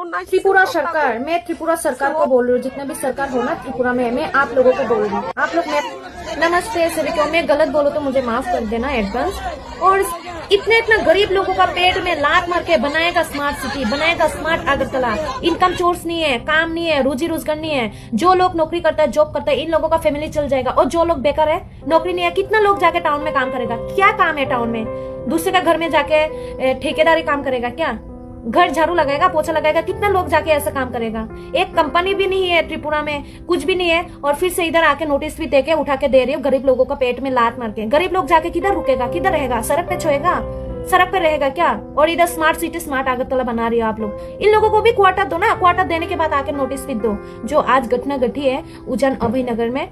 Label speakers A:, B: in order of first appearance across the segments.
A: त्रिपुरा सरकार, मैं त्रिपुरा सरकार को बोल रही हूँ, जितना भी सरकार हो ना त्रिपुरा में, मैं आप लोगों को बोल रही हूँ। आप लोग नमस्ते सभी को, मैं गलत बोलूँ तो मुझे माफ कर देना एडवांस। और इतना गरीब लोगों का पेट में लात मार के बनाएगा स्मार्ट सिटी, बनाएगा स्मार्ट अगरतला। इनकम सोर्स नहीं है, काम नहीं है, रोजी रोजगार नहीं है। जो लोग नौकरी करता है, जॉब करता है, इन लोगों का फैमिली चल जाएगा। और जो लोग बेकार है, नौकरी नहीं है, कितना लोग जाके टाउन में काम करेगा? क्या काम है टाउन में? दूसरे का घर में जाके ठेकेदारी काम करेगा क्या? घर झाड़ू लगाएगा, पोछा लगाएगा? कितना लोग जाके ऐसा काम करेगा? एक कंपनी भी नहीं है त्रिपुरा में, कुछ भी नहीं है। और फिर से इधर आके नोटिस भी देके उठा के दे रही हो गरीब लोगों का पेट में लात मार के। गरीब लोग जाके किधर रुकेगा, किधर रहेगा? सड़क पे छोएगा? सड़क पे रहेगा क्या? और इधर स्मार्ट सिटी, स्मार्ट अगरतला बना रही हो आप लोग। इन लोगों को भी क्वार्टर दो ना, क्वार्टर देने के बाद आके नोटिस भी दो। जो आज घटना घटी है उजान अभयनगर में,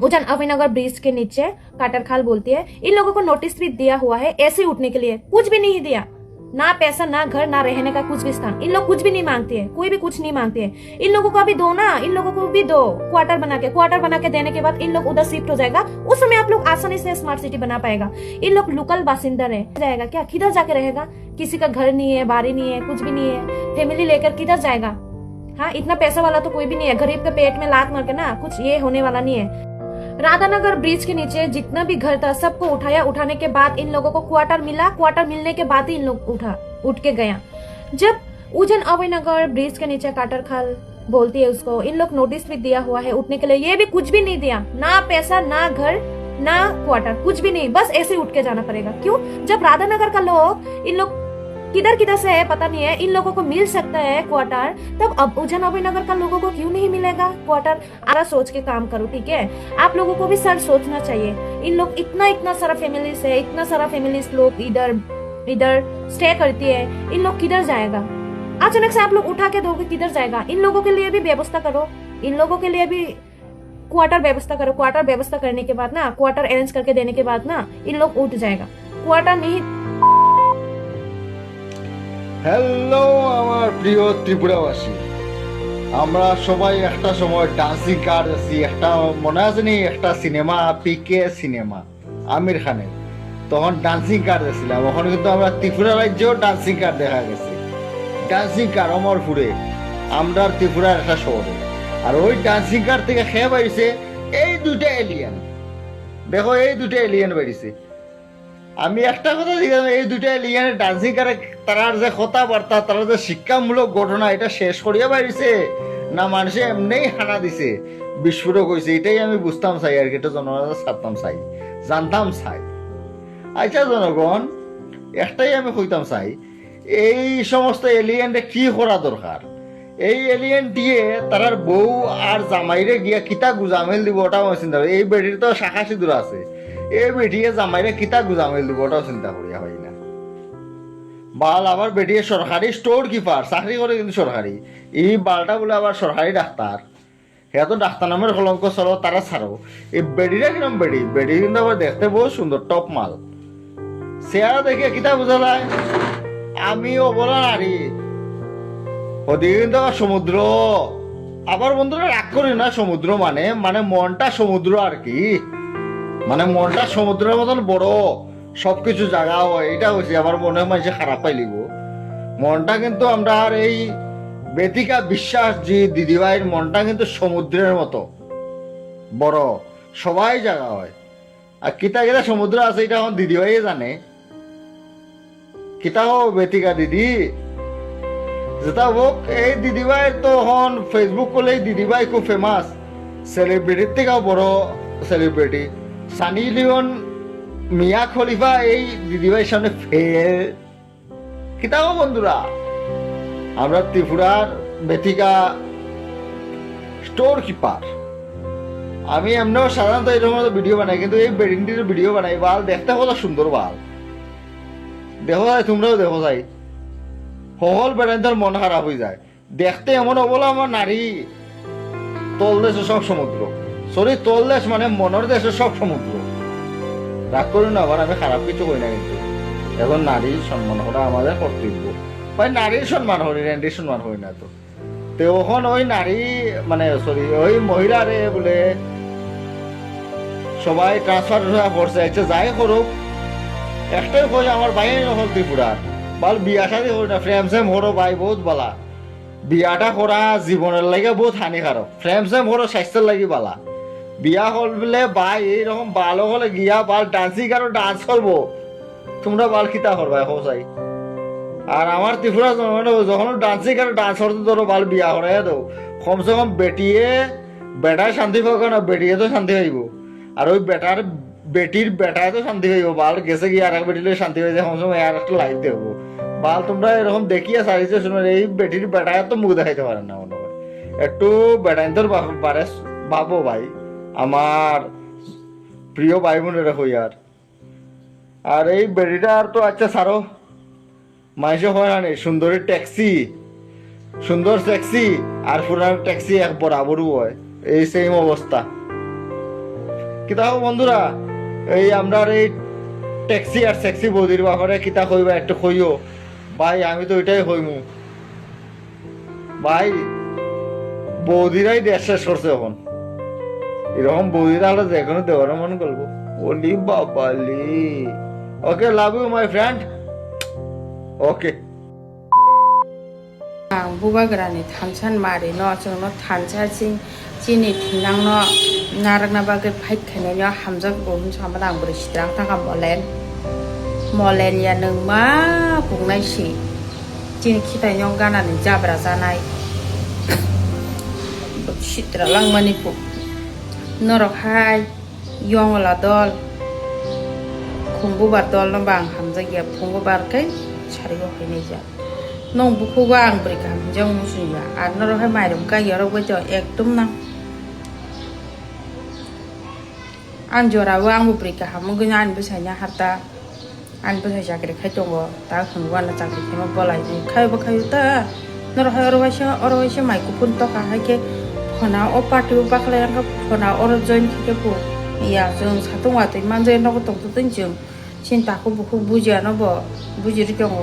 A: उजान अभयनगर ब्रिज के नीचे काटरखाल बोलती है, इन लोगों को नोटिस भी दिया हुआ है ऐसे उठने के लिए। कुछ भी नहीं दिया, ना पैसा, ना घर, ना रहने का कुछ भी स्थान। इन लोग कुछ भी नहीं मांगते हैं, कोई भी कुछ नहीं मांगते हैं। इन लोगों को भी दो ना, इन लोगों को भी दो क्वार्टर बना के देने के बाद इन लोग उधर शिफ्ट हो जाएगा। उस समय आप लोग आसानी से स्मार्ट सिटी बना पाएगा। इन लोग लोकल बासिंदा है, जाएगा क्या? किधर जाके रहेगा? किसी का घर नहीं है, बारी नहीं है, कुछ भी नहीं है, फैमिली लेकर किधर जाएगा? हाँ, इतना पैसा वाला तो कोई भी नहीं है। गरीब के पेट में लात मार के ना कुछ ये होने वाला नहीं है। राधानगर ब्रिज के नीचे जितना भी घर था सबको उठाया। उठाने के बाद इन लोगों को क्वार्टर मिला। क्वार्टर मिलने के बाद ही इन लोग उठ के गया। जब उजन अभयनगर ब्रिज के नीचे काटरखाल बोलती है उसको, इन लोग नोटिस भी दिया हुआ है उठने के लिए, ये भी कुछ भी नहीं दिया। ना पैसा, ना घर, ना क्वार्टर, कुछ भी नहीं। बस ऐसे उठ के जाना पड़ेगा। क्यों? जब राधानगर का लोग, इन लोग किधर से है पता नहीं है, इन लोगों को मिल सकता है क्वार्टर, तब अब उजन अभयनगर का लोगों को क्यों नहीं मिलेगा क्वार्टर? आरा सोच के काम करो, ठीक है? आप लोगों को भी सर सोचना चाहिए। इन लोग इतना सारा फैमिलीज है, इतना सारा फैमिलीज लोग इधर स्टे करती है। इन लोग किधर जाएगा? अचानक से आप लोग उठा के दोगे, किधर जाएगा? इन लोगों के लिए भी व्यवस्था करो, इन लोगों के लिए भी क्वार्टर व्यवस्था करो। क्वार्टर व्यवस्था करने के बाद ना, क्वार्टर अरेंज करके देने के बाद ना इन लोग उठ जाएगा। क्वार्टर नहीं।
B: হ্যালো আমার প্রিয় ত্রিপুরাবাসী, আমরা সবাই একটা সময় ডান্সিং কার আছি। একটা মনে আছে নি, একটা সিনেমা পিকে সিনেমা আমির খানের, তখন ডান্সিং কার দেখছিলাম। ওখানে কিন্তু আমরা ত্রিপুরা রাজ্যেও ডান্সিং কার দেখা গেছে। ডান্সিং কার অমরপুরে, আমরা ত্রিপুরার একটা শহরে। আর ওই ডান্সিং কার থেকে খেয়ে বাড়িছে এই দুটা এলিয়েন। দেখো এই দুটা এলিয়েন বাড়িছে। আমি একটা কথা দিলাম, এই দুটা এলিয়েন ডান্সিং কারে তার যে কথাবার্তা, তার যে শিক্ষামূলক ঘটনা, এটা শেষ করিয়া বাড়িছে না মানুষে এমনি হানা দিছে, বিস্ফোরক হয়েছে? এটাই আমি বুঝতাম চাই আর কি, এটা জনগণ ছাড়তাম চাই, জানতাম চাই। আচ্ছা জনগণ, একটাই আমি কইতাম চাই, এই সমস্ত এলিয়েনরে কি করা দরকার? এই এলিয়েন দিয়ে তার বউ আর জামাইরে গিয়া কিতা গুজামেল দিব, ওটাও আমি চিন্তা করি। এই বেটির তো শাখা সিঁদুর আছে, এই বেটিয়ে জামাইরে কিতা গুজামেল দিব, ওটাও চিন্তা করিয়া হয় না। বাল আবার বেটিয়ে সরকারি স্টোর কিপার, চাকরি করে কিন্তু সরকারি। এই বালটা বলে আবার সরকারি ডাক্তার। হ্যাঁ, তো ডাক্তার নামের কলঙ্ক চলো, তারা ছাড়ো। এই বেডিটা কিরম বেডি? বেডি কিন্তু আবার দেখতে বহু সুন্দর, টপ মাল। চেহারা দেখে কিতা বোঝা যায় আমিও বলা নারী। ওদিকে কিন্তু আবার সমুদ্র। আবার বন্ধুরা রাগ করি না, সমুদ্র মানে মনটা সমুদ্র আর কি। মানে মনটা সমুদ্রের মতন বড়, সবকিছু জায়গা হয়। এটা হয়েছে আমার মনে হয় মানুষে খারাপ পাইলিব। মনটা কিন্তু আমরা আর এই বেতিকা বিশ্বাস যে দিদিভাইয়ের মনটা কিন্তু সমুদ্রের মতো বড়, সবাই জায়গা হয়। আর কিতা কিতা সমুদ্র আছে এটা এখন দিদিভাই জানে। কিতা হো বেতিকা দিদি যেটা হোক, এই দিদিভাইয়ের তো এখন ফেসবুক করলেই দিদিভাই খুব ফেমাস, সেলিব্রিটির থেকেও বড় সেলিব্রিটি। সানি লিওন, মিয়া খলিফা এই দিদিভাইয়ের সামনে ফেল। কিতাব বন্ধুরা, আমরা ত্রিপুরার বেতিকা স্টোর কিপার। আমি এমনিও সাধারণত এরকম ভিডিও বানাই, কিন্তু এই বেডিংটির ভিডিও বানাই। বাল দেখতে কত সুন্দর বাল, দেখো যায়, তোমরাও দেখো যাই। সকল বেড়াইতে মন খারাপ হয়ে যায় দেখতে। এমন অবলা আমার নারী, তল দেশে সব সমুদ্র। সরি, তল দেশ মানে মনের দেশে সব সমুদ্র। রাগ করি না, আবার আমি খারাপ কিছু করি না, কিন্তু এখন নারীর সম্মান করা আমাদের কর্তব্য। ভাই নারীর সম্মান করি, র্যান্ডির সম্মান করি না। তো তখন ওই নারী মানে সরি ওই মহিলারে বলে সবাই ট্রান্সফার করছে। আচ্ছা যাই করুক, একটাই কই আমার ভাই হল ত্রিপুরার, বাল বিয়া শাদি করি না, ফ্রেম সেম হরো ভাই বহুত বালা। বিয়াটা করা জীবনের লাগে বহুত হানিকারক প্রেম সেম করো স্বাস্থ্যের লাগি বালা বিয়া হল বলে ভাই এইরকম ভালো হলে গিয়া বাল ডান্সিং আর ডান্স করবো তোমরা বাল খিতা করবা হোসাই আর আমার ত্রিপুরা যখন ডান্সিং আর ডান্স করতে ধরো বাল বিয়া করাই দাও কমসে কম বেটিয়ে বেটায় শান্তি পাবো না বেটিয়ে তো শান্তি পাইব আর ওই বেটির বেটায় তো শান্তি পাইব বাল গেছে গিয়ে আর এক বেটিলে শান্তি পাইছে কমসে কম আর একটা লাইফ দেবো বাল তোমরা এরকম দেখিয়া সারিছে শুনে এই বেটির বেটায় তো মুখ দেখাইতে পারেন না মনে হয় একটু বেটাইন তোর বারে ভাবো ভাই আমার প্রিয় ভাই বোনেরা হই আর এই বেটিটা আর তো আচ্ছা সারো মানুষে হয় না সুন্দরী ট্যাক্সি সুন্দর ট্যাক্সি আর পুরানো ট্যাক্সি এক বরাবরও হয় এই সেম অবস্থা কিতা হোক বন্ধুরা এই আমরা এই ট্যাক্সি আর সেক্সি বৌদির ব্যাপারে কিতা কইবা একটু কইও ভাই আমি তো ওইটাই হইমু ভাই বৌদিরাই দেশ শেষ করছে এখন এরকম বৌদিরা হলে যে কোনো দেওয়ার মন করবো ওলি বাবালি okay love you my friend okay
C: bubagrani thansan mari no chungno thansa chini thinang no narakna bagir phait khane no hamjak bohun samadang buri sidrang thanga molen ya nung ma bungnai si chini khitai nyong gana ni jabra janai sidra lang mani pu norok hai yong la dol khumbu bar dol no bang hamjak ya phumbu bar kai chari go khine ja nong buku ang beri kam jang musuh ya an noro hai mai dum ka yoro go jo ek tum na an jora wang bu beri ka ham gun an bu sanya harta an bu sa kre khai tong bo ta khun wan na chak ke ma bolai ni khai ba khai ta noro hai oro wa sha mai ku pun to ka hai ke phona o party ba khle ka phona oro join ke pu ya jong sa tong wa te man je no ko tong tu tin jung sin ta ko buku buja no bo buji ri kyong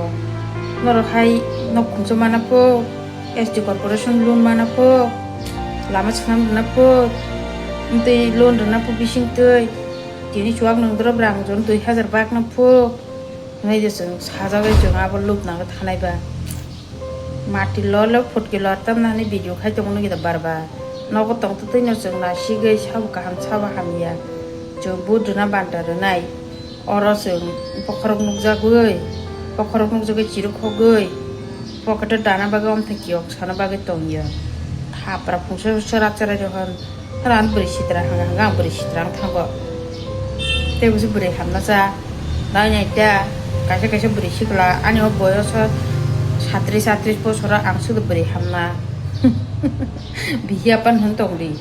C: noro hai nok kumso mana po SD corporation loan mana po lama cham na po nte loan na po bising tei tini chuak nang dro brang jon 2000 bak na po nai de sung saja ge jong abo lup na ga thanai ba mati lo photke lo tam na ni video khai tong no gi da barba no ko tong tu tei no jong na si ge sab ka ham saba ham ya jo bud na banta ro nai oro sung pokhorok nuk ja goi pokhorok nuk joge chiru khogoi pocket dana baga om thakiok sana baga tongya thapra phungse sara chara johan ran buri sitra hanga buri sitrang thago te busi buri hamna cha dai nai ta kaise buri sikla ani o boyos 37 বছর ang su buri hamna bihi pan han tongri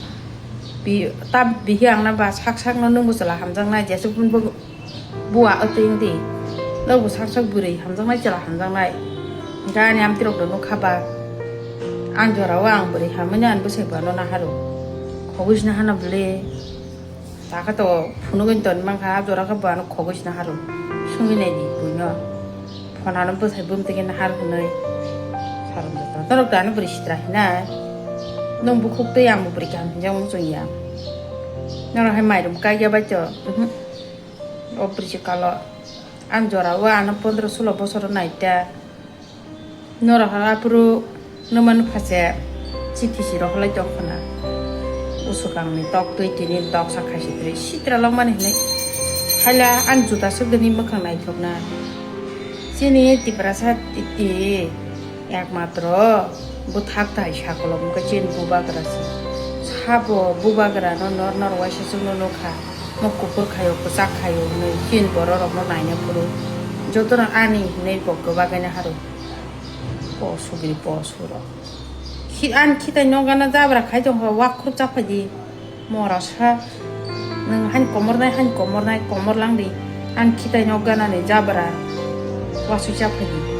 C: bi ta bihi ang na ba sak no nung busala hamjang na jesu pun bua ating di lo bu sak buri hamjang na jala hamjang nai gani am tirok do no khaba ang jora wang buri hamanya an busai ba no na haru khogis na hana bule ta ka to phunugin ton mang kha jora ka ba no khogis na haru sungi nei di buino phona no busai bum te na har hunai saram da torok da no buri sitra hina nong bu khuk te yang bu buri kam jang mu chung ya nara hai mai dum ka ya ba cho o buri kalo an jora wa an 15-16 বছর naita nora harapuru noman phase chithi siro holai jokna usukang ni tok tui tinin tok sakhashi tri sitra longman hne hala an juta sugni makhang nai thokna chini tiprasa titi একমাত্র বুথাক তাই সাকলম কে চিন বুবাগ্রাসি সাবো বুবাগ্রা নর নর ওয়াসে Juno নখা মকুপুর খায়ো পোসাক খায়ো नै চিন বড় রকম নাইনা পুরো যতনা আনি নেই বগ্গ বাগাইনা হারো পশুগিরি পশুর খিআন খিতাই নগানা জাবরা খাই দं ওয়াকখুর চাপাদি মরাসা नों हान कमरनाय कमरलांदि आन खिताय नगानानै जाबरा वासु जाफायदि